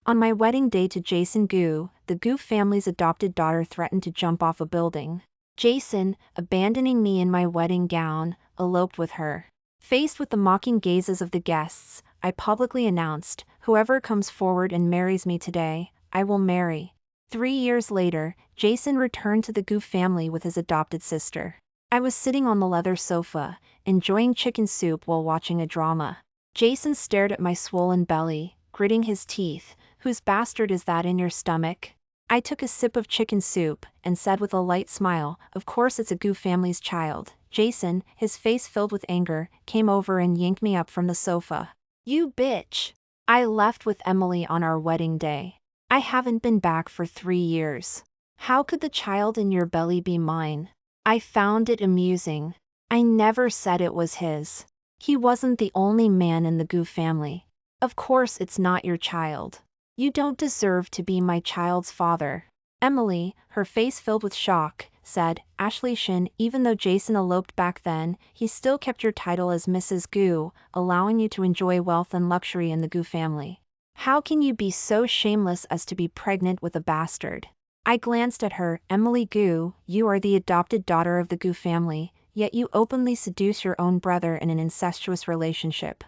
On my wedding day to Jason Gu, the Gu family's adopted daughter threatened to jump off a building. Jason, abandoning me in my wedding gown, eloped with her. Faced with the mocking gazes of the guests, I publicly announced, "Whoever comes forward and marries me today, I will marry." 3 years later, Jason returned to the Gu family with his adopted sister. I was sitting on the leather sofa, enjoying chicken soup while watching a drama. Jason stared at my swollen belly, gritting his teeth. "Whose bastard is that in your stomach?" I took a sip of chicken soup and said with a light smile, "Of course it's a Gu family's child." Jason, his face filled with anger, came over and yanked me up from the sofa. "You bitch!" I left with Emily on our wedding day. "I haven't been back for 3 years. How could the child in your belly be mine?" I found it amusing. I never said it was his. He wasn't the only man in the Gu family. Of course it's not your child. You don't deserve to be my child's father. Emily, her face filled with shock, said, "Ashley Shen, even though Jason eloped back then, he still kept your title as Mrs. Gu, allowing you to enjoy wealth and luxury in the Gu family. How can you be so shameless as to be pregnant with a bastard?" I glanced at her. "Emily Gu, you are the adopted daughter of the Gu family, yet you openly seduce your own brother in an incestuous relationship.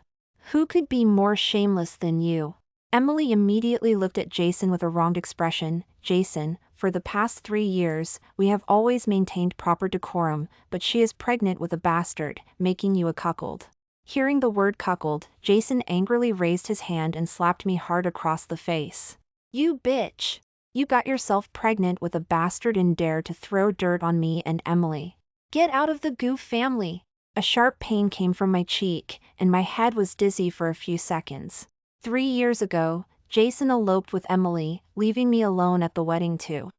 Who could be more shameless than you?" Emily immediately looked at Jason with a wronged expression. "Jason, for the past 3 years, we have always maintained proper decorum, but she is pregnant with a bastard, making you a cuckold." Hearing the word cuckold, Jason angrily raised his hand and slapped me hard across the face. "You bitch! You got yourself pregnant with a bastard and dare to throw dirt on me and Emily. Get out of the Gu family!" A sharp pain came from my cheek, and my head was dizzy for a few seconds. 3 years ago, Jason eloped with Emily, leaving me alone at the wedding to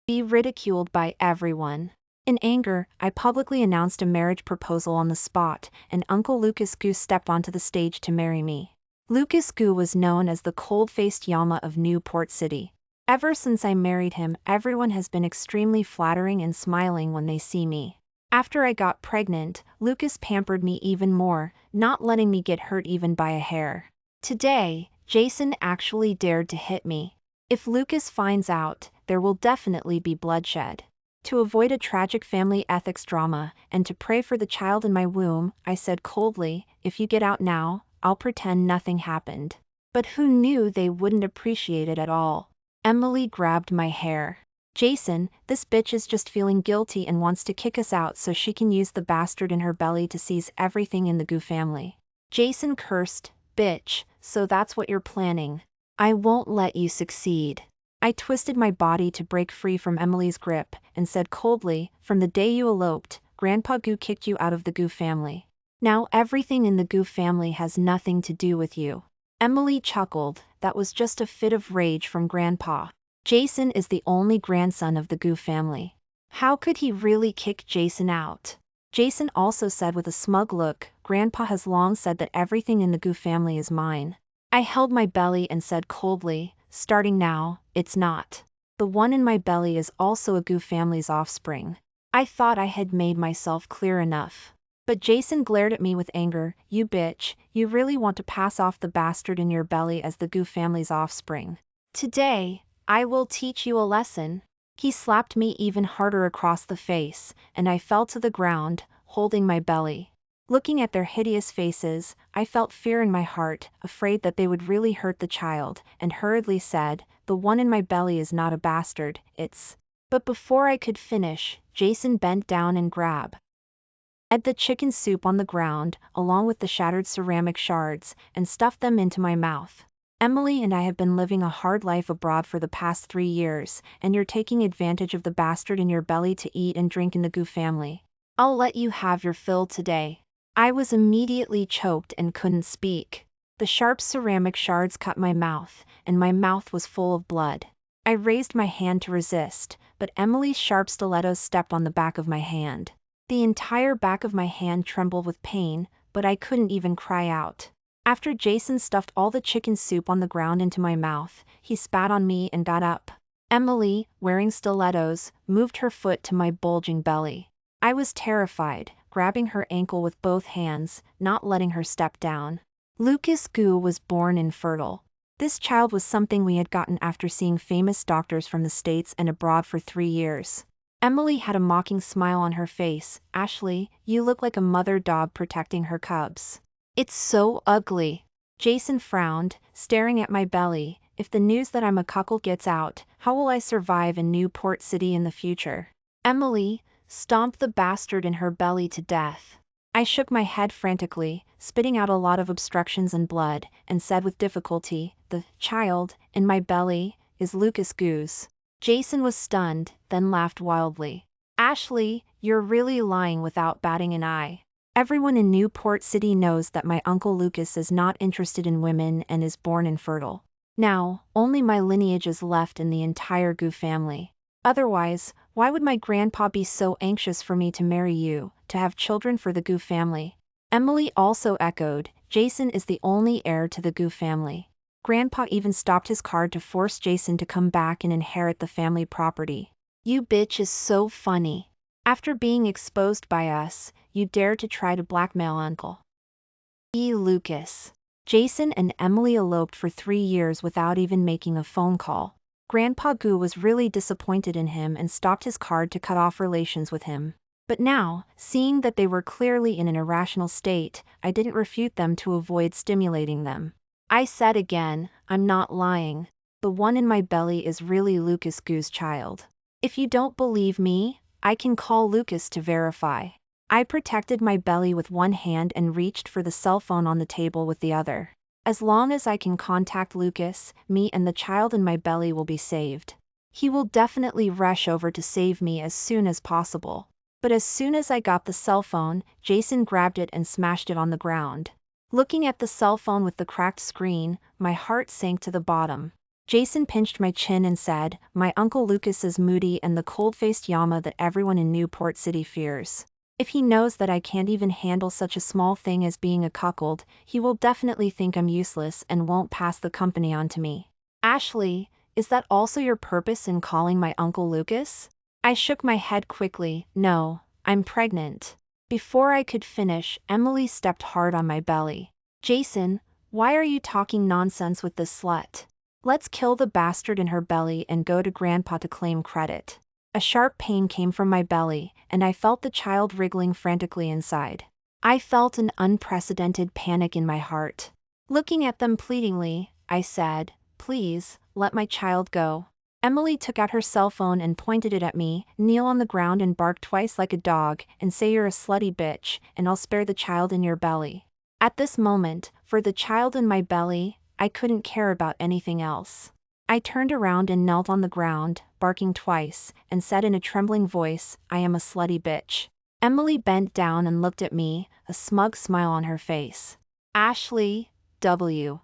be ridiculed by everyone. In anger, I publicly announced a marriage proposal on the spot, and Uncle Lucas Gu stepped onto the stage to marry me. Lucas Gu was known as the cold-faced Yama of Newport City. Ever since I married him, everyone has been extremely flattering and smiling when they see me. After I got pregnant, Lucas pampered me even more, not letting me get hurt even by a hair. Today, Jason actually dared to hit me. If Lucas finds out, there will definitely be bloodshed. To avoid a tragic family ethics drama, and to pray for the child in my womb, I said coldly, "If you get out now, I'll pretend nothing happened." But who knew they wouldn't appreciate it at all? Emily grabbed my hair. "Jason, this bitch is just feeling guilty and wants to kick us out so she can use the bastard in her belly to seize everything in the Gu family." Jason cursed. "Bitch, so that's what you're planning. I won't let you succeed." I twisted my body to break free from Emily's grip, and said coldly, "From the day you eloped, Grandpa Gu kicked you out of the Gu family. Now everything in the Gu family has nothing to do with you." Emily chuckled. "That was just a fit of rage from Grandpa. Jason is the only grandson of the Gu family. How could he really kick Jason out?" Jason also said with a smug look, "Grandpa has long said that everything in the Gu family is mine." I held my belly and said coldly, "Starting now, it's not. The one in my belly is also a Gu family's offspring." I thought I had made myself clear enough. But Jason glared at me with anger. "You bitch, you really want to pass off the bastard in your belly as the Gu family's offspring? Today, I will teach you a lesson." He slapped me even harder across the face, and I fell to the ground, holding my belly. Looking at their hideous faces, I felt fear in my heart, afraid that they would really hurt the child, and hurriedly said, "The one in my belly is not a bastard, it's..." But before I could finish, Jason bent down and grabbed at the chicken soup on the ground, along with the shattered ceramic shards, and stuffed them into my mouth. "Emily and I have been living a hard life abroad for the past 3 years, and you're taking advantage of the bastard in your belly to eat and drink in the Gu family. I'll let you have your fill today." I was immediately choked and couldn't speak. The sharp ceramic shards cut my mouth, and my mouth was full of blood. I raised my hand to resist, but Emily's sharp stilettos stepped on the back of my hand. The entire back of my hand trembled with pain, but I couldn't even cry out. After Jason stuffed all the chicken soup on the ground into my mouth, he spat on me and got up. Emily, wearing stilettos, moved her foot to my bulging belly. I was terrified, grabbing her ankle with both hands, not letting her step down. Lucas Gu was born infertile. This child was something we had gotten after seeing famous doctors from the States and abroad for 3 years. Emily had a mocking smile on her face. Ashley, you look like a mother dog protecting her cubs. It's so ugly. Jason frowned, staring at my belly. If the news that I'm a cuckold gets out, how will I survive in Newport City in the future? Emily, stomp the bastard in her belly to death. I shook my head frantically, spitting out a lot of obstructions and blood, and said with difficulty, the child in my belly is Lucas Gu's. Jason was stunned, then laughed wildly. Ashley, you're really lying without batting an eye. Everyone in Newport City knows that my uncle Lucas is not interested in women and is born infertile. Now, only my lineage is left in the entire Gu family. Otherwise, why would my grandpa be so anxious for me to marry you, to have children for the Gu family? Emily also echoed, Jason is the only heir to the Gu family. Grandpa even stopped his card to force Jason to come back and inherit the family property. You bitch is so funny. After being exposed by us, you dare to try to blackmail Uncle Lucas. Jason and Emily eloped for 3 years without even making a phone call. Grandpa Gu was really disappointed in him and stopped his card to cut off relations with him. But now, seeing that they were clearly in an irrational state, I didn't refute them to avoid stimulating them. I said again, I'm not lying. The one in my belly is really Lucas Gu's child. If you don't believe me, I can call Lucas to verify. I protected my belly with one hand and reached for the cell phone on the table with the other. As long as I can contact Lucas, me and the child in my belly will be saved. He will definitely rush over to save me as soon as possible. But as soon as I got the cell phone, Jason grabbed it and smashed it on the ground. Looking at the cell phone with the cracked screen, my heart sank to the bottom. Jason pinched my chin and said, my uncle Lucas is moody and the cold-faced llama that everyone in Newport City fears. If he knows that I can't even handle such a small thing as being a cuckold, he will definitely think I'm useless and won't pass the company on to me. Ashley, is that also your purpose in calling my uncle Lucas? I shook my head quickly. No, I'm pregnant. Before I could finish, Emily stepped hard on my belly. Jason, why are you talking nonsense with this slut? Let's kill the bastard in her belly and go to Grandpa to claim credit. A sharp pain came from my belly, and I felt the child wriggling frantically inside. I felt an unprecedented panic in my heart. Looking at them pleadingly, I said, please, let my child go. Emily took out her cell phone and pointed it at me, kneel on the ground and bark twice like a dog, and say you're a slutty bitch, and I'll spare the child in your belly. At this moment, for the child in my belly, I couldn't care about anything else. I turned around and knelt on the ground, barking twice, and said in a trembling voice, I am a slutty bitch. Emily bent down and looked at me, a smug smile on her face. Ashley, W.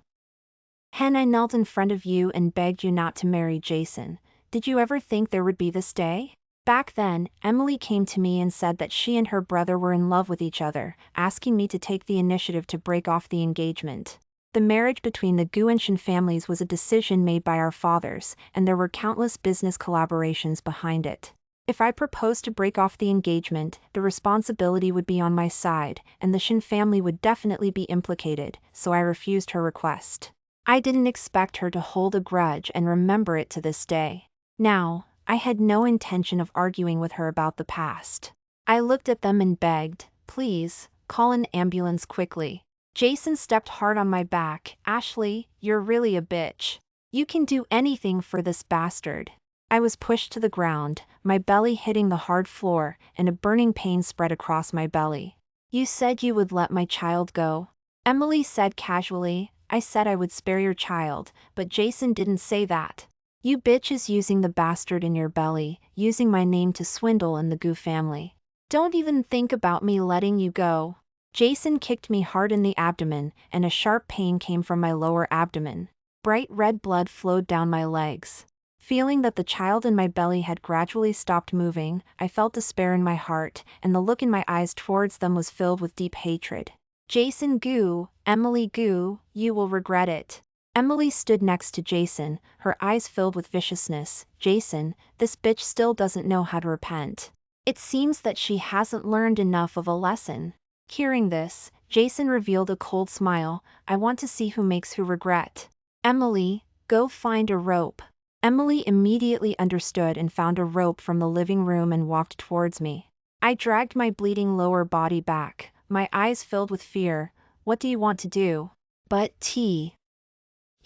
Hen, I knelt in front of you and begged you not to marry Jason. Did you ever think there would be this day? Back then, Emily came to me and said that she and her brother were in love with each other, asking me to take the initiative to break off the engagement. The marriage between the Gu and Shen families was a decision made by our fathers, and there were countless business collaborations behind it. If I proposed to break off the engagement, the responsibility would be on my side, and the Shen family would definitely be implicated, so I refused her request. I didn't expect her to hold a grudge and remember it to this day. Now, I had no intention of arguing with her about the past. I looked at them and begged, please, call an ambulance quickly. Jason stepped hard on my back. Ashley, you're really a bitch. You can do anything for this bastard. I was pushed to the ground, my belly hitting the hard floor, and a burning pain spread across my belly. You said you would let my child go? Emily said casually. I said I would spare your child, but Jason didn't say that. You bitch is using the bastard in your belly, using my name to swindle in the Gu family. Don't even think about me letting you go. Jason kicked me hard in the abdomen, and a sharp pain came from my lower abdomen. Bright red blood flowed down my legs. Feeling that the child in my belly had gradually stopped moving, I felt despair in my heart, and the look in my eyes towards them was filled with deep hatred. Jason Gu, Emily Gu, you will regret it. Emily stood next to Jason, her eyes filled with viciousness. Jason, this bitch still doesn't know how to repent. It seems that she hasn't learned enough of a lesson. Hearing this, Jason revealed a cold smile. I want to see who makes who regret. Emily, go find a rope. Emily immediately understood and found a rope from the living room and walked towards me. I dragged my bleeding lower body back, my eyes filled with fear. What do you want to do? But T.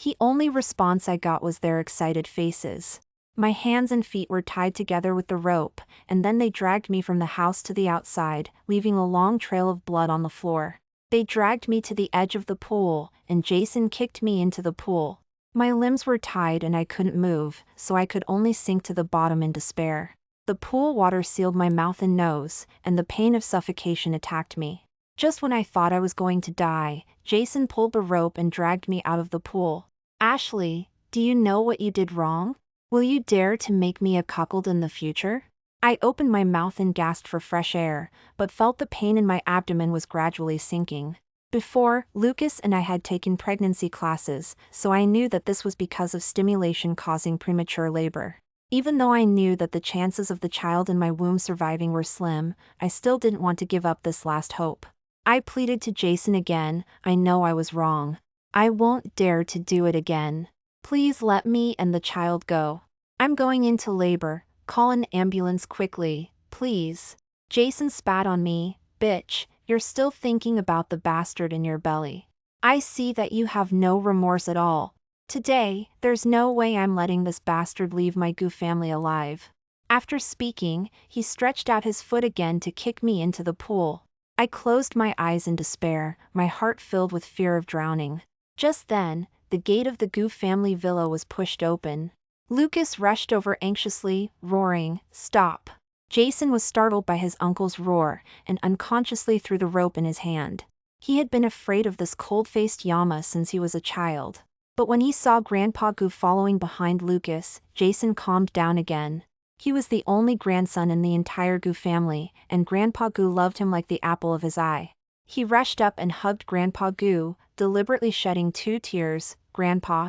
The only response I got was their excited faces. My hands and feet were tied together with the rope, and then they dragged me from the house to the outside, leaving a long trail of blood on the floor. They dragged me to the edge of the pool, and Jason kicked me into the pool. My limbs were tied and I couldn't move, so I could only sink to the bottom in despair. The pool water sealed my mouth and nose, and the pain of suffocation attacked me. Just when I thought I was going to die, Jason pulled the rope and dragged me out of the pool. Ashley, do you know what you did wrong? Will you dare to make me a cuckold in the future? I opened my mouth and gasped for fresh air, but felt the pain in my abdomen was gradually sinking. Before, Lucas and I had taken pregnancy classes, so I knew that this was because of stimulation causing premature labor. Even though I knew that the chances of the child in my womb surviving were slim, I still didn't want to give up this last hope. I pleaded to Jason again. I know I was wrong. I won't dare to do it again. Please let me and the child go. I'm going into labor. Call an ambulance quickly, please. Jason spat on me. Bitch, you're still thinking about the bastard in your belly. I see that you have no remorse at all. Today, there's no way I'm letting this bastard leave my Gu family alive. After speaking, he stretched out his foot again to kick me into the pool. I closed my eyes in despair, my heart filled with fear of drowning. Just then, the gate of the Gu family villa was pushed open. Lucas rushed over anxiously, roaring, "Stop!" Jason was startled by his uncle's roar, and unconsciously threw the rope in his hand. He had been afraid of this cold-faced Yama since he was a child. But when he saw Grandpa Gu following behind Lucas, Jason calmed down again. He was the only grandson in the entire Gu family, and Grandpa Gu loved him like the apple of his eye. He rushed up and hugged Grandpa Gu, deliberately shedding 2 tears. "Grandpa,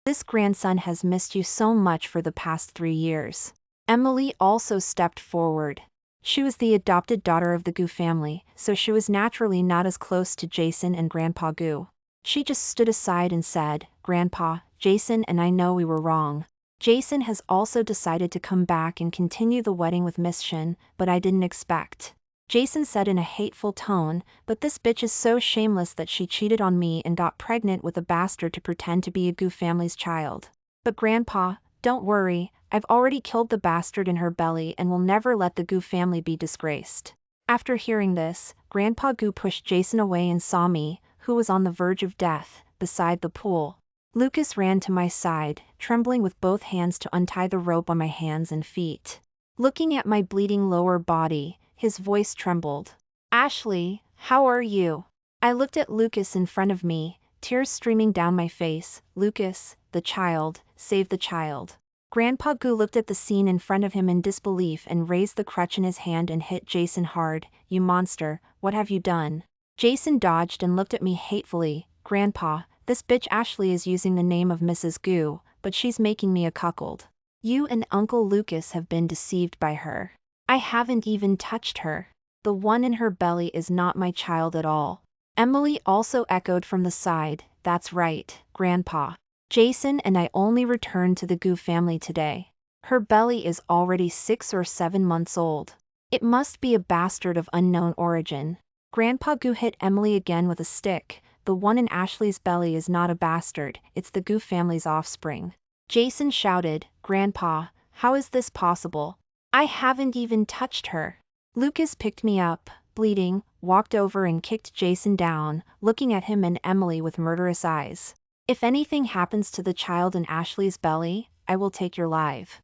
this grandson has missed you so much for the past 3 years." Emily also stepped forward. She was the adopted daughter of the Gu family, so she was naturally not as close to Jason and Grandpa Gu. She just stood aside and said, "Grandpa, Jason and I know we were wrong. Jason has also decided to come back and continue the wedding with Miss Shen, but I didn't expect." Jason said in a hateful tone, "But this bitch is so shameless that she cheated on me and got pregnant with a bastard to pretend to be a Gu family's child. But Grandpa, don't worry, I've already killed the bastard in her belly and will never let the Gu family be disgraced." After hearing this, Grandpa Gu pushed Jason away and saw me, who was on the verge of death, beside the pool. Lucas ran to my side, trembling with both hands to untie the rope on my hands and feet. Looking at my bleeding lower body, his voice trembled. "Ashley, how are you?" I looked at Lucas in front of me, tears streaming down my face. "Lucas, the child, save the child." Grandpa Gu looked at the scene in front of him in disbelief and raised the crutch in his hand and hit Jason hard. "You monster, what have you done?" Jason dodged and looked at me hatefully. "Grandpa, this bitch Ashley is using the name of Mrs. Gu, but she's making me a cuckold. You and Uncle Lucas have been deceived by her. I haven't even touched her. The one in her belly is not my child at all." Emily also echoed from the side. "That's right, Grandpa. Jason and I only returned to the Gu family today. Her belly is already 6 or 7 months old. It must be a bastard of unknown origin." Grandpa Gu hit Emily again with a stick. "The one in Ashley's belly is not a bastard, it's the Gu family's offspring." Jason shouted, "Grandpa, how is this possible? I haven't even touched her." Lucas picked me up, bleeding, walked over and kicked Jason down, looking at him and Emily with murderous eyes. "If anything happens to the child in Ashley's belly, I will take your life."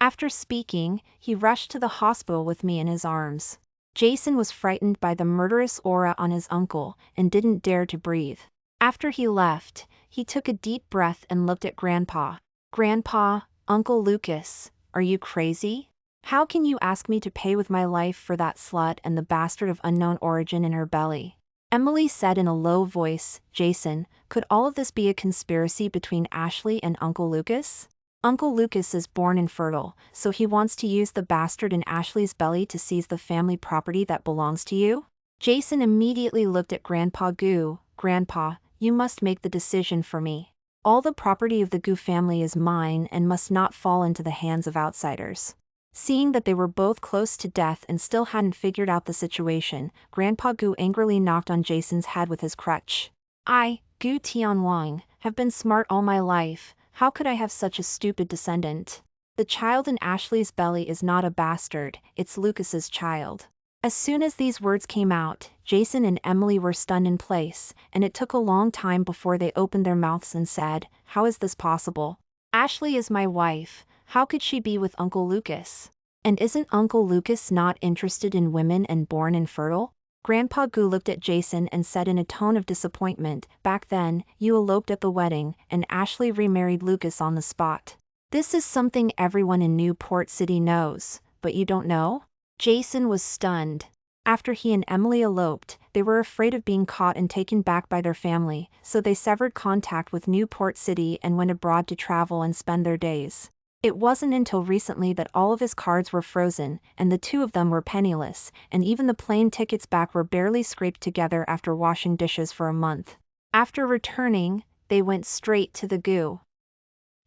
After speaking, he rushed to the hospital with me in his arms. Jason was frightened by the murderous aura on his uncle and didn't dare to breathe. After he left, he took a deep breath and looked at Grandpa. "Grandpa, Uncle Lucas, are you crazy? How can you ask me to pay with my life for that slut and the bastard of unknown origin in her belly?" Emily said in a low voice. "Jason, could all of this be a conspiracy between Ashley and Uncle Lucas? Uncle Lucas is born infertile, so he wants to use the bastard in Ashley's belly to seize the family property that belongs to you?" Jason immediately looked at Grandpa Gu. "Grandpa, you must make the decision for me. All the property of the Gu family is mine and must not fall into the hands of outsiders. Seeing that they were both close to death and still hadn't figured out the situation, Grandpa Gu angrily knocked on Jason's head with his crutch. I, Gu Tianwang, have been smart all my life. How could I have such a stupid descendant? The child in Ashley's belly is not a bastard, it's Lucas's child. As soon as these words came out, Jason and Emily were stunned in place, and it took a long time before they opened their mouths and said, "How is this possible? Ashley is my wife. How could she be with Uncle Lucas? And isn't Uncle Lucas not interested in women and born infertile?" Grandpa Gu looked at Jason and said in a tone of disappointment, "Back then, you eloped at the wedding, and Ashley remarried Lucas on the spot. This is something everyone in Newport City knows, but you don't know?" Jason was stunned. After he and Emily eloped, they were afraid of being caught and taken back by their family, so they severed contact with Newport City and went abroad to travel and spend their days. It wasn't until recently that all of his cards were frozen, and the two of them were penniless, and even the plane tickets back were barely scraped together after washing dishes for a month. After returning, they went straight to the Gu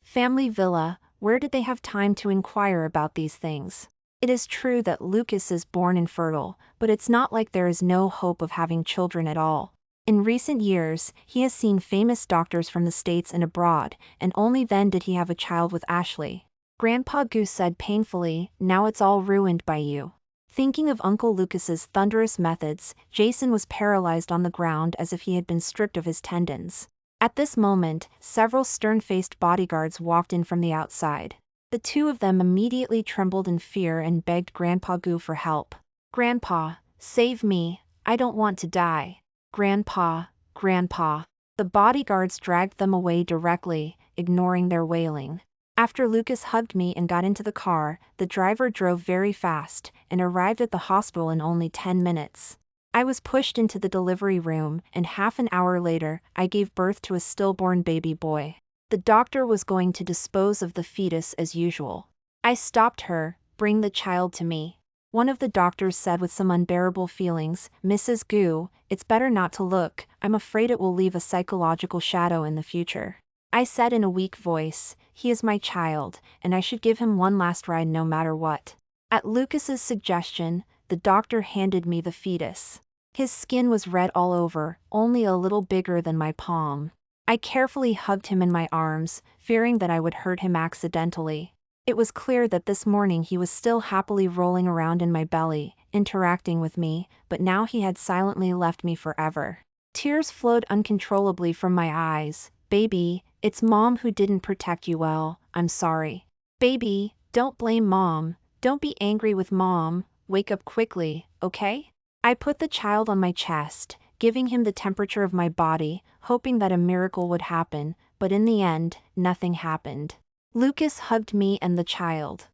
family villa. Where did they have time to inquire about these things? It is true that Lucas is born infertile, but it's not like there is no hope of having children at all. In recent years, he has seen famous doctors from the States and abroad, and only then did he have a child with Ashley. Grandpa Gu said painfully, "Now it's all ruined by you." Thinking of Uncle Lucas's thunderous methods, Jason was paralyzed on the ground as if he had been stripped of his tendons. At this moment, several stern-faced bodyguards walked in from the outside. The two of them immediately trembled in fear and begged Grandpa Gu for help. "Grandpa, save me, I don't want to die. Grandpa, Grandpa." The bodyguards dragged them away directly, ignoring their wailing. After Lucas hugged me and got into the car, the driver drove very fast and arrived at the hospital in only 10 minutes. I was pushed into the delivery room, and half an hour later, I gave birth to a stillborn baby boy. The doctor was going to dispose of the fetus as usual. I stopped her. "Bring the child to me." One of the doctors said with some unbearable feelings, "Mrs. Gu, it's better not to look. I'm afraid it will leave a psychological shadow in the future." I said in a weak voice, "He is my child, and I should give him one last ride no matter what." At Lucas's suggestion, the doctor handed me the fetus. His skin was red all over, only a little bigger than my palm. I carefully hugged him in my arms, fearing that I would hurt him accidentally. It was clear that this morning he was still happily rolling around in my belly, interacting with me, but now he had silently left me forever. Tears flowed uncontrollably from my eyes. "Baby, it's Mom who didn't protect you well, I'm sorry." "Baby, don't blame Mom. Don't be angry with Mom. Wake up quickly, okay?" I put the child on my chest, giving him the temperature of my body, hoping that a miracle would happen, but in the end, nothing happened. Lucas hugged me and the child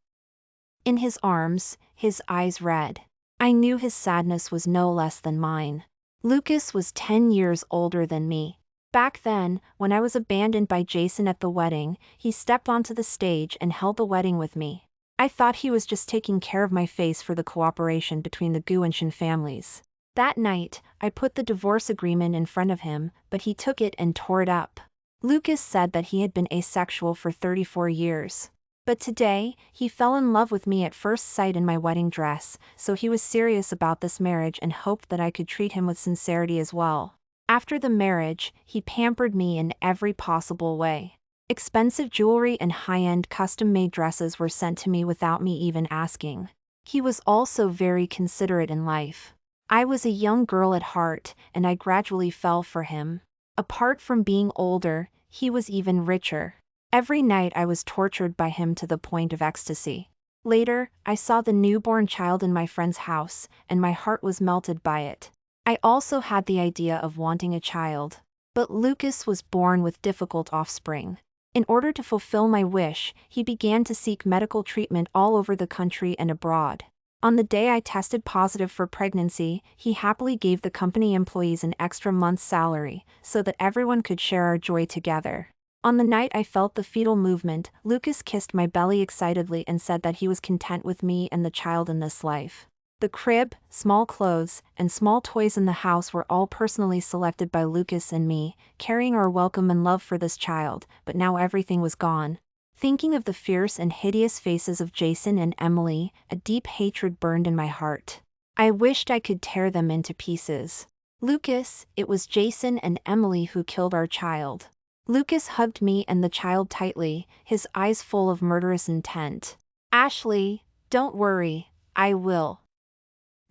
in his arms, his eyes red. I knew his sadness was no less than mine. Lucas was 10 years older than me. Back then, when I was abandoned by Jason at the wedding, he stepped onto the stage and held the wedding with me. I thought he was just taking care of my face for the cooperation between the Gu and Shen families. That night, I put the divorce agreement in front of him, but he took it and tore it up. Lucas said that he had been asexual for 34 years. But today, he fell in love with me at first sight in my wedding dress, so he was serious about this marriage and hoped that I could treat him with sincerity as well. After the marriage, he pampered me in every possible way. Expensive jewelry and high-end custom-made dresses were sent to me without me even asking. He was also very considerate in life. I was a young girl at heart, and I gradually fell for him. Apart from being older, he was even richer. Every night I was tortured by him to the point of ecstasy. Later, I saw the newborn child in my friend's house, and my heart was melted by it. I also had the idea of wanting a child. But Lucas was born with difficult offspring. In order to fulfill my wish, he began to seek medical treatment all over the country and abroad. On the day I tested positive for pregnancy, he happily gave the company employees an extra month's salary, so that everyone could share our joy together. On the night I felt the fetal movement, Lucas kissed my belly excitedly and said that he was content with me and the child in this life. The crib, small clothes, and small toys in the house were all personally selected by Lucas and me, carrying our welcome and love for this child, but now everything was gone. Thinking of the fierce and hideous faces of Jason and Emily, a deep hatred burned in my heart. I wished I could tear them into pieces. Lucas, it was Jason and Emily who killed our child. Lucas hugged me and the child tightly, his eyes full of murderous intent. Ashley, don't worry, I will.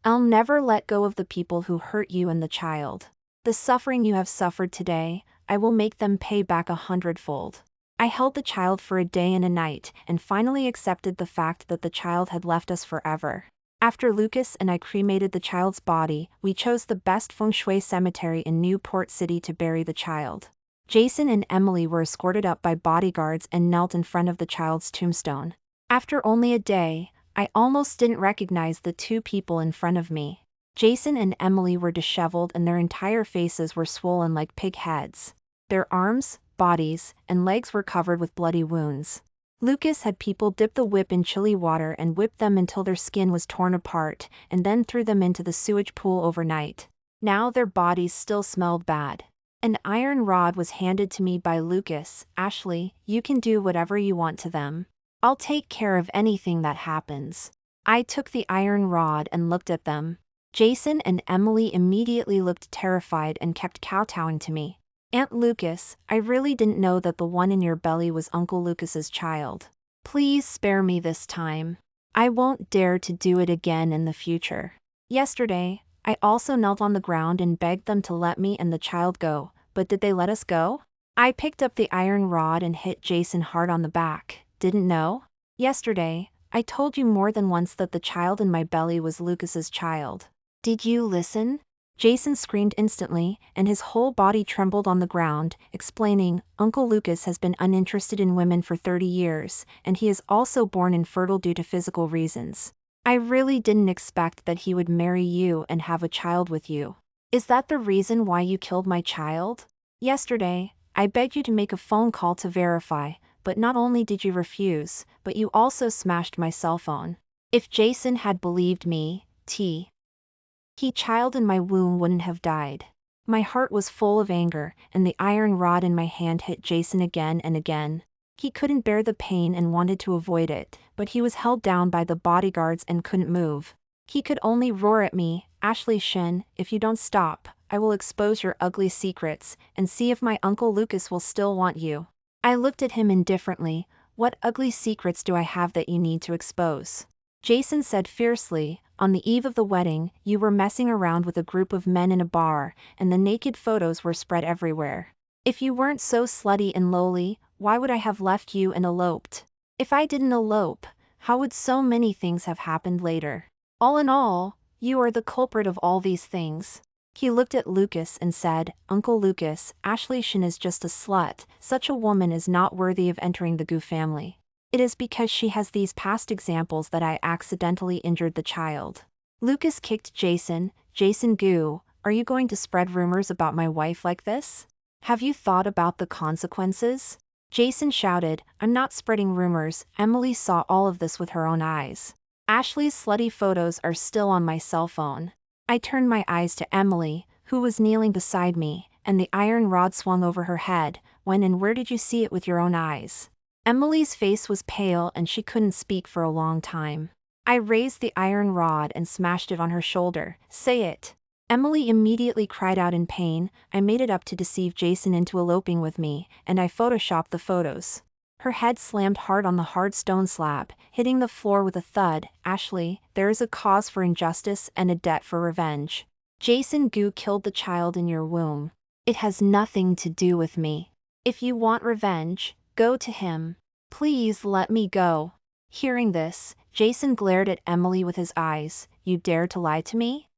I'll never let go of the people who hurt you and the child. The suffering you have suffered today, I will make them pay back 100-fold. I held the child for a day and a night, and finally accepted the fact that the child had left us forever. After Lucas and I cremated the child's body, we chose the best feng shui cemetery in Newport City to bury the child. Jason and Emily were escorted up by bodyguards and knelt in front of the child's tombstone. After only a day, I almost didn't recognize the two people in front of me. Jason and Emily were disheveled and their entire faces were swollen like pig heads. Their arms, bodies, and legs were covered with bloody wounds. Lucas had people dip the whip in chilly water and whip them until their skin was torn apart, and then threw them into the sewage pool overnight. Now their bodies still smelled bad. An iron rod was handed to me by Lucas. Ashley, you can do whatever you want to them. I'll take care of anything that happens. I took the iron rod and looked at them. Jason and Emily immediately looked terrified and kept kowtowing to me. Aunt Lucas, I really didn't know that the one in your belly was Uncle Lucas's child. Please spare me this time. I won't dare to do it again in the future. Yesterday, I also knelt on the ground and begged them to let me and the child go, but did they let us go? I picked up the iron rod and hit Jason hard on the back. Didn't know? Yesterday, I told you more than once that the child in my belly was Lucas's child. Did you listen? Jason screamed instantly, and his whole body trembled on the ground, explaining, Uncle Lucas has been uninterested in women for 30 years, and he is also born infertile due to physical reasons. I really didn't expect that he would marry you and have a child with you. Is that the reason why you killed my child? Yesterday, I begged you to make a phone call to verify, but not only did you refuse, but you also smashed my cell phone. If Jason had believed me, he child in my womb wouldn't have died. My heart was full of anger, and the iron rod in my hand hit Jason again and again. He couldn't bear the pain and wanted to avoid it, but he was held down by the bodyguards and couldn't move. He could only roar at me, Ashley Shen, if you don't stop, I will expose your ugly secrets, and see if my Uncle Lucas will still want you. I looked at him indifferently. What ugly secrets do I have that you need to expose? Jason said fiercely, on the eve of the wedding, you were messing around with a group of men in a bar, and the naked photos were spread everywhere. If you weren't so slutty and lowly, why would I have left you and eloped? If I didn't elope, how would so many things have happened later? All in all, you are the culprit of all these things. He looked at Lucas and said, Uncle Lucas, Ashley Shen is just a slut. Such a woman is not worthy of entering the Gu family. It is because she has these past examples that I accidentally injured the child. Lucas kicked Jason. Jason Gu, are you going to spread rumors about my wife like this? Have you thought about the consequences? Jason shouted, I'm not spreading rumors. Emily saw all of this with her own eyes. Ashley's slutty photos are still on my cell phone. I turned my eyes to Emily, who was kneeling beside me, and the iron rod swung over her head. When and where did you see it with your own eyes? Emily's face was pale and she couldn't speak for a long time. I raised the iron rod and smashed it on her shoulder. Say it. Emily immediately cried out in pain. I made it up to deceive Jason into eloping with me, and I photoshopped the photos. Her head slammed hard on the hard stone slab, hitting the floor with a thud. Ashley, there is a cause for injustice and a debt for revenge. Jason Gu killed the child in your womb. It has nothing to do with me. If you want revenge, go to him. Please let me go. Hearing this, Jason glared at Emily with his eyes. You dare to lie to me?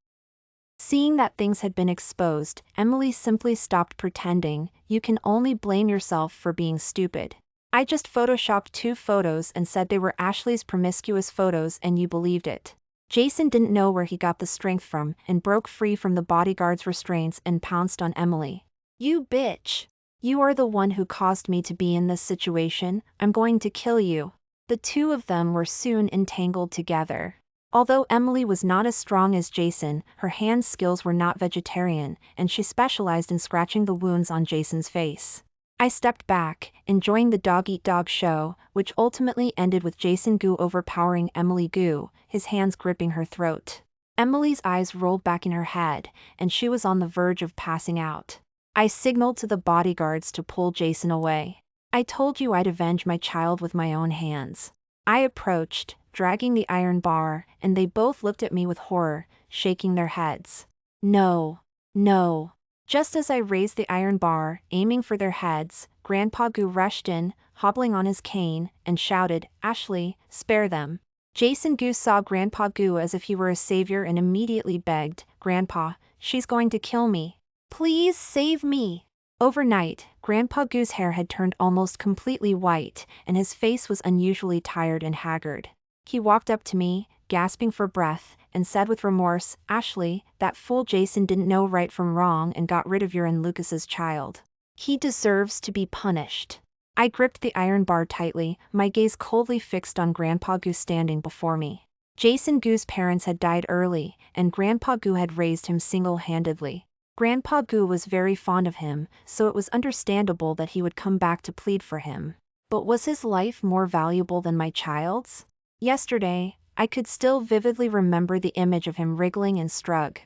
Seeing that things had been exposed, Emily simply stopped pretending. You can only blame yourself for being stupid. I just photoshopped 2 photos and said they were Ashley's promiscuous photos and you believed it. Jason didn't know where he got the strength from and broke free from the bodyguard's restraints and pounced on Emily. You bitch! You are the one who caused me to be in this situation. I'm going to kill you. The two of them were soon entangled together. Although Emily was not as strong as Jason, her hand skills were not vegetarian, and she specialized in scratching the wounds on Jason's face. I stepped back, enjoying the dog-eat-dog show, which ultimately ended with Jason Gu overpowering Emily Gu, his hands gripping her throat. Emily's eyes rolled back in her head, and she was on the verge of passing out. I signaled to the bodyguards to pull Jason away. I told you I'd avenge my child with my own hands. I approached, dragging the iron bar, and they both looked at me with horror, shaking their heads. No, no. Just as I raised the iron bar, aiming for their heads, Grandpa Gu rushed in, hobbling on his cane, and shouted, "Ashley, spare them." Jason Gu saw Grandpa Gu as if he were a savior and immediately begged, "Grandpa, she's going to kill me. Please save me." Overnight, Grandpa Gu's hair had turned almost completely white, and his face was unusually tired and haggard. He walked up to me, gasping for breath, and said with remorse, "Ashley, that fool Jason didn't know right from wrong and got rid of your and Lucas's child. He deserves to be punished." I gripped the iron bar tightly, my gaze coldly fixed on Grandpa Gu standing before me. Jason Gu's parents had died early, and Grandpa Gu had raised him single-handedly. Grandpa Gu was very fond of him, so it was understandable that he would come back to plead for him. But was his life more valuable than my child's? Yesterday, I could still vividly remember the image of him wriggling and struggling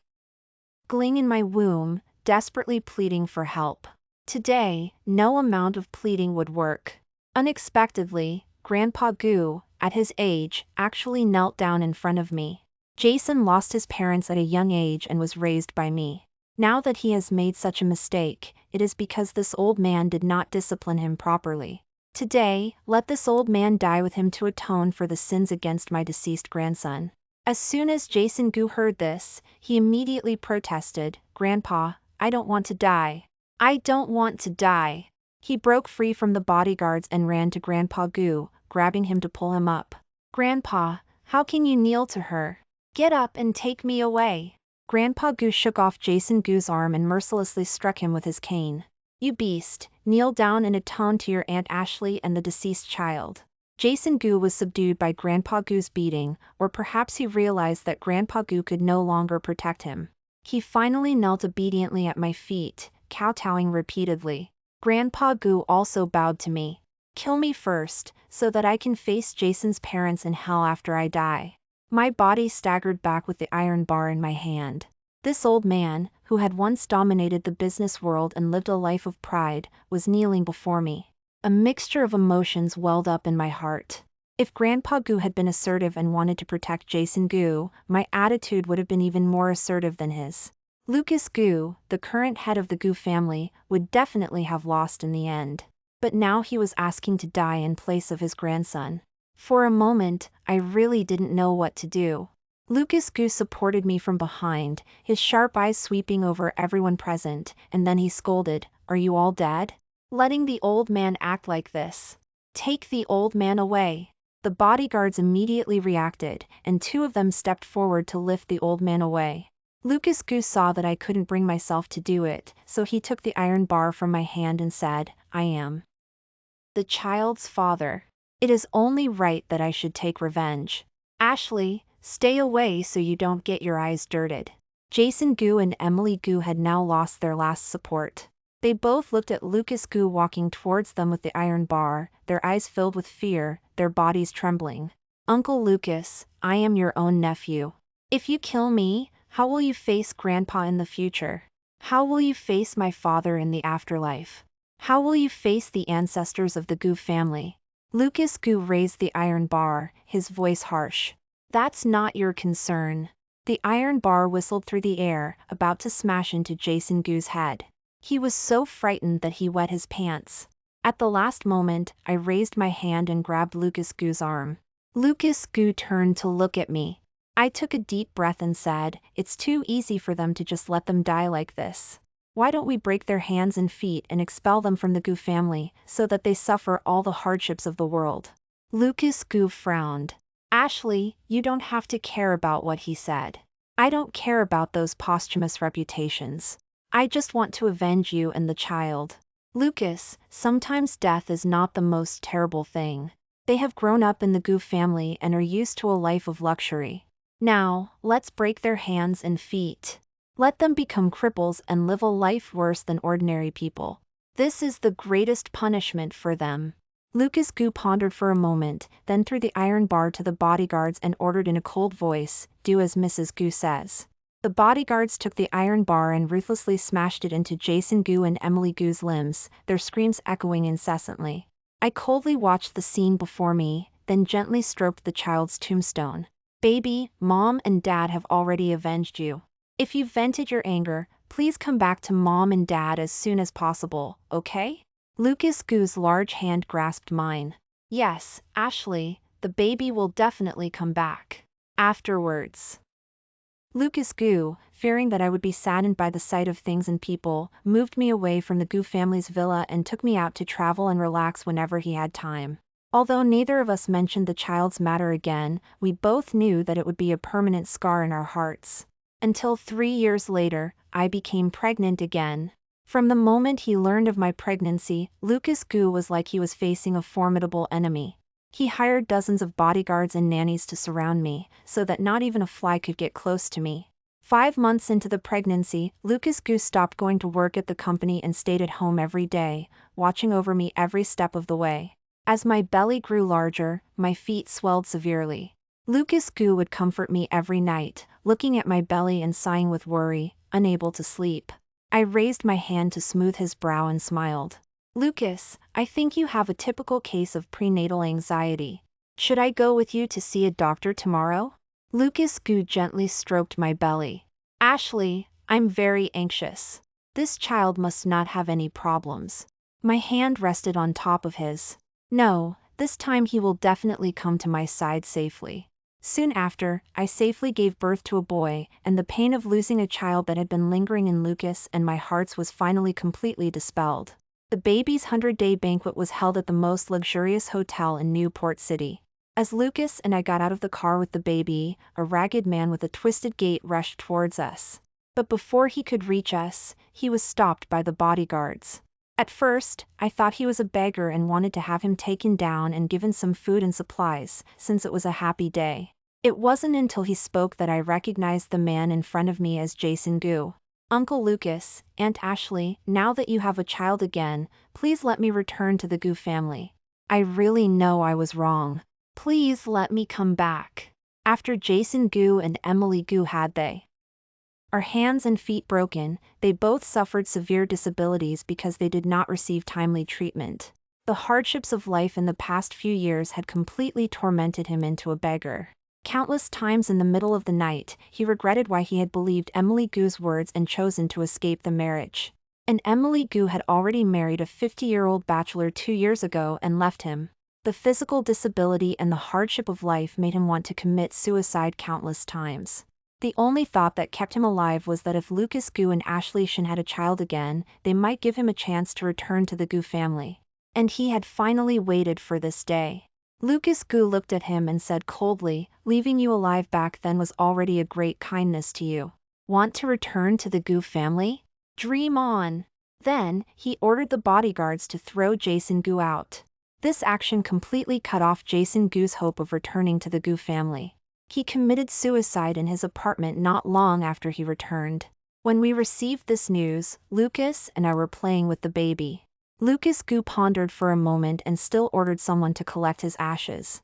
in my womb, desperately pleading for help. Today, no amount of pleading would work. Unexpectedly, Grandpa Gu, at his age, actually knelt down in front of me. Jason lost his parents at a young age and was raised by me. Now that he has made such a mistake, it is because this old man did not discipline him properly. Today, let this old man die with him to atone for the sins against my deceased grandson. As soon as Jason Gu heard this, he immediately protested, "Grandpa, I don't want to die. I don't want to die." He broke free from the bodyguards and ran to Grandpa Gu, grabbing him to pull him up. "Grandpa, how can you kneel to her? Get up and take me away." Grandpa Gu shook off Jason Gu's arm and mercilessly struck him with his cane. "You beast, kneel down and atone to your Aunt Ashley and the deceased child." Jason Gu was subdued by Grandpa Gu's beating, or perhaps he realized that Grandpa Gu could no longer protect him. He finally knelt obediently at my feet, kowtowing repeatedly. Grandpa Gu also bowed to me. "Kill me first, so that I can face Jason's parents in hell after I die." My body staggered back with the iron bar in my hand. This old man, who had once dominated the business world and lived a life of pride, was kneeling before me. A mixture of emotions welled up in my heart. If Grandpa Gu had been assertive and wanted to protect Jason Gu, my attitude would have been even more assertive than his. Lucas Gu, the current head of the Gu family, would definitely have lost in the end. But now he was asking to die in place of his grandson. For a moment, I really didn't know what to do. Lucas Gu supported me from behind, his sharp eyes sweeping over everyone present, and then he scolded, "Are you all dead? Letting the old man act like this. Take the old man away." The bodyguards immediately reacted, and two of them stepped forward to lift the old man away. Lucas Gu saw that I couldn't bring myself to do it, so he took the iron bar from my hand and said, "I am the child's father. It is only right that I should take revenge. Ashley, stay away so you don't get your eyes dirted." Jason Gu and Emily Gu had now lost their last support. They both looked at Lucas Gu walking towards them with the iron bar, their eyes filled with fear, their bodies trembling. "Uncle Lucas, I am your own nephew. If you kill me, how will you face Grandpa in the future? How will you face my father in the afterlife? How will you face the ancestors of the Gu family?" Lucas Gu raised the iron bar, his voice harsh. "That's not your concern." The iron bar whistled through the air, about to smash into Jason Gu's head. He was so frightened that he wet his pants. At the last moment, I raised my hand and grabbed Lucas Gu's arm. Lucas Gu turned to look at me. I took a deep breath and said, "It's too easy for them to just let them die like this. Why don't we break their hands and feet and expel them from the Gu family, so that they suffer all the hardships of the world?" Lucas Gu frowned. "Ashley, you don't have to care about what he said. I don't care about those posthumous reputations. I just want to avenge you and the child. Lucas, sometimes death is not the most terrible thing. They have grown up in the Gu family and are used to a life of luxury. Now, let's break their hands and feet. Let them become cripples and live a life worse than ordinary people. This is the greatest punishment for them. Lucas Gu pondered for a moment, then threw the iron bar to the bodyguards and ordered in a cold voice, "Do as Mrs. Gu says." The bodyguards took the iron bar and ruthlessly smashed it into Jason Gu and Emily Gu's limbs, their screams echoing incessantly. I coldly watched the scene before me, then gently stroked the child's tombstone. "Baby, Mom and Dad have already avenged you. If you've vented your anger, please come back to Mom and Dad as soon as possible, okay?" Lucas Gu's large hand grasped mine. "Yes, Ashley, the baby will definitely come back. Afterwards." Lucas Gu, fearing that I would be saddened by the sight of things and people, moved me away from the Gu family's villa and took me out to travel and relax whenever he had time. Although neither of us mentioned the child's matter again, we both knew that it would be a permanent scar in our hearts. Until 3 years later, I became pregnant again. From the moment he learned of my pregnancy, Lucas Gu was like he was facing a formidable enemy. He hired dozens of bodyguards and nannies to surround me, so that not even a fly could get close to me. 5 months into the pregnancy, Lucas Gu stopped going to work at the company and stayed at home every day, watching over me every step of the way. As my belly grew larger, my feet swelled severely. Lucas Gu would comfort me every night, looking at my belly and sighing with worry, unable to sleep. I raised my hand to smooth his brow and smiled. "Lucas, I think you have a typical case of prenatal anxiety. Should I go with you to see a doctor tomorrow?" Lucas Gu gently stroked my belly. "Ashley, I'm very anxious. This child must not have any problems." My hand rested on top of his. "No, this time he will definitely come to my side safely." Soon after, I safely gave birth to a boy, and the pain of losing a child that had been lingering in Lucas and my hearts was finally completely dispelled. The baby's 100-day banquet was held at the most luxurious hotel in Newport City. As Lucas and I got out of the car with the baby, a ragged man with a twisted gait rushed towards us. But before he could reach us, he was stopped by the bodyguards. At first, I thought he was a beggar and wanted to have him taken down and given some food and supplies, since it was a happy day. It wasn't until he spoke that I recognized the man in front of me as Jason Gu. "Uncle Lucas, Aunt Ashley, now that you have a child again, please let me return to the Gu family. I really know I was wrong. Please let me come back." After Jason Gu and Emily Gu had our hands and feet broken, they both suffered severe disabilities because they did not receive timely treatment. The hardships of life in the past few years had completely tormented him into a beggar. Countless times in the middle of the night, he regretted why he had believed Emily Gu's words and chosen to escape the marriage. And Emily Gu had already married a 50-year-old bachelor 2 years ago and left him. The physical disability and the hardship of life made him want to commit suicide countless times. The only thought that kept him alive was that if Lucas Gu and Ashley Shen had a child again, they might give him a chance to return to the Gu family. And he had finally waited for this day. Lucas Gu looked at him and said coldly, "Leaving you alive back then was already a great kindness to you. Want to return to the Gu family? Dream on." Then, he ordered the bodyguards to throw Jason Gu out. This action completely cut off Jason Gu's hope of returning to the Gu family. He committed suicide in his apartment not long after he returned. When we received this news, Lucas and I were playing with the baby. Lucas Gu pondered for a moment and still ordered someone to collect his ashes.